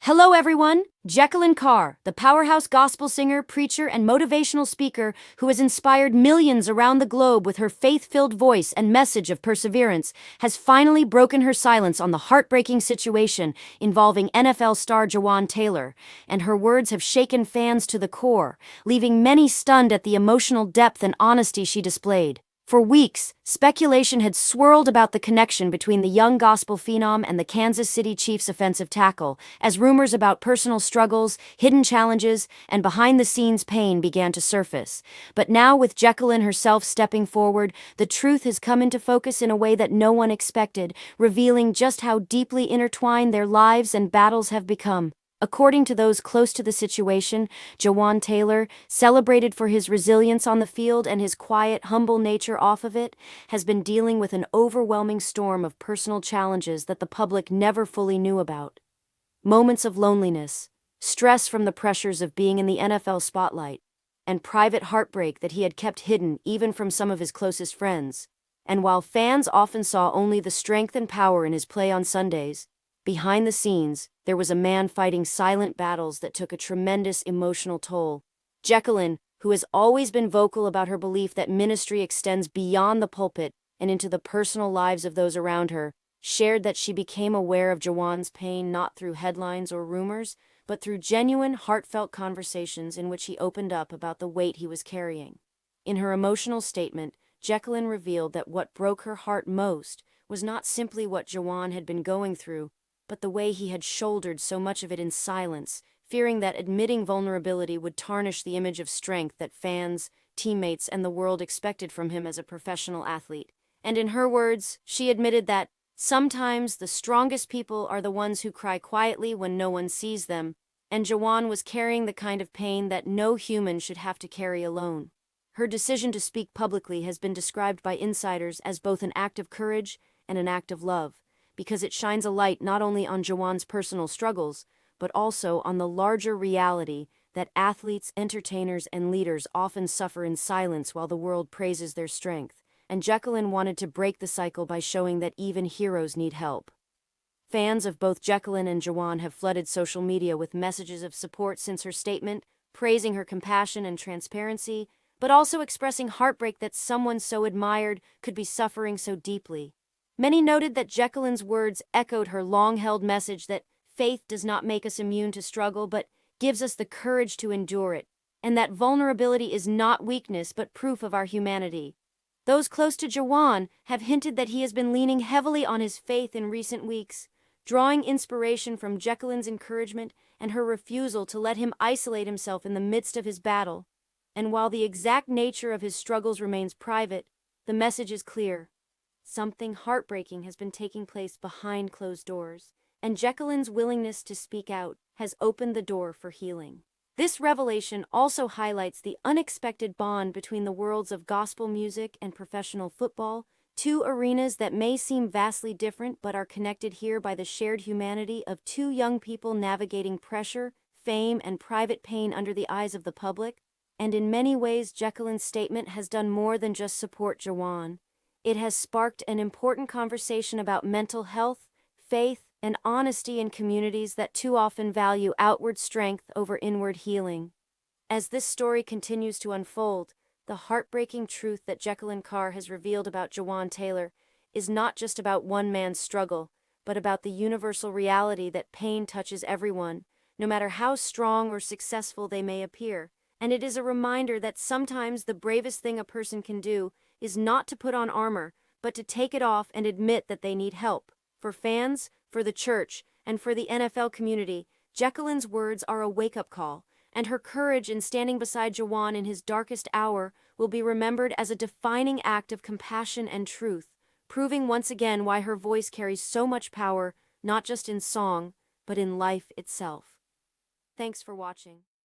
Hello everyone! Jekalyn Carr, the powerhouse gospel singer, preacher, and motivational speaker who has inspired millions around the globe with her faith-filled voice and message of perseverance, has finally broken her silence on the heartbreaking situation involving NFL star Jawaan Taylor, and her words have shaken fans to the core, leaving many stunned at the emotional depth and honesty she displayed. For weeks, speculation had swirled about the connection between the young gospel phenom and the Kansas City Chiefs offensive tackle, as rumors about personal struggles, hidden challenges, and behind-the-scenes pain began to surface. But now, with Jekalyn herself stepping forward, the truth has come into focus in a way that no one expected, revealing just how deeply intertwined their lives and battles have become. According to those close to the situation, Jawaan Taylor, celebrated for his resilience on the field and his quiet, humble nature off of it, has been dealing with an overwhelming storm of personal challenges that the public never fully knew about. Moments of loneliness, stress from the pressures of being in the NFL spotlight, and private heartbreak that he had kept hidden even from some of his closest friends. And while fans often saw only the strength and power in his play on Sundays, behind the scenes, there was a man fighting silent battles that took a tremendous emotional toll. Jekalyn, who has always been vocal about her belief that ministry extends beyond the pulpit and into the personal lives of those around her, shared that she became aware of Jawaan's pain not through headlines or rumors, but through genuine, heartfelt conversations in which he opened up about the weight he was carrying. In her emotional statement, Jekalyn revealed that what broke her heart most was not simply what Jawaan had been going through, but the way he had shouldered so much of it in silence, fearing that admitting vulnerability would tarnish the image of strength that fans, teammates, and the world expected from him as a professional athlete. And in her words, she admitted that sometimes the strongest people are the ones who cry quietly when no one sees them, and Jawaan was carrying the kind of pain that no human should have to carry alone. Her decision to speak publicly has been described by insiders as both an act of courage and an act of love, because it shines a light not only on Jawaan's personal struggles, but also on the larger reality that athletes, entertainers, and leaders often suffer in silence while the world praises their strength, and Jekalyn wanted to break the cycle by showing that even heroes need help. Fans of both Jekalyn and Jawaan have flooded social media with messages of support since her statement, praising her compassion and transparency, but also expressing heartbreak that someone so admired could be suffering so deeply. Many noted that Jekalyn's words echoed her long-held message that faith does not make us immune to struggle but gives us the courage to endure it, and that vulnerability is not weakness but proof of our humanity. Those close to Jawaan have hinted that he has been leaning heavily on his faith in recent weeks, drawing inspiration from Jekalyn's encouragement and her refusal to let him isolate himself in the midst of his battle. And while the exact nature of his struggles remains private, the message is clear. Something heartbreaking has been taking place behind closed doors, and Jekalyn's willingness to speak out has opened the door for healing. This revelation also highlights the unexpected bond between the worlds of gospel music and professional football, two arenas that may seem vastly different but are connected here by the shared humanity of two young people navigating pressure, fame, and private pain under the eyes of the public. And in many ways, Jekalyn's statement has done more than just support Jawaan. It has sparked an important conversation about mental health, faith, and honesty in communities that too often value outward strength over inward healing. As this story continues to unfold, the heartbreaking truth that Jekalyn Carr has revealed about Jawaan Taylor is not just about one man's struggle, but about the universal reality that pain touches everyone, no matter how strong or successful they may appear. And it is a reminder that sometimes the bravest thing a person can do is not to put on armor, but to take it off and admit that they need help. For fans, for the church, and for the NFL community, Jekalyn's words are a wake-up call, and her courage in standing beside Jawaan in his darkest hour will be remembered as a defining act of compassion and truth, proving once again why her voice carries so much power, not just in song, but in life itself. Thanks for watching.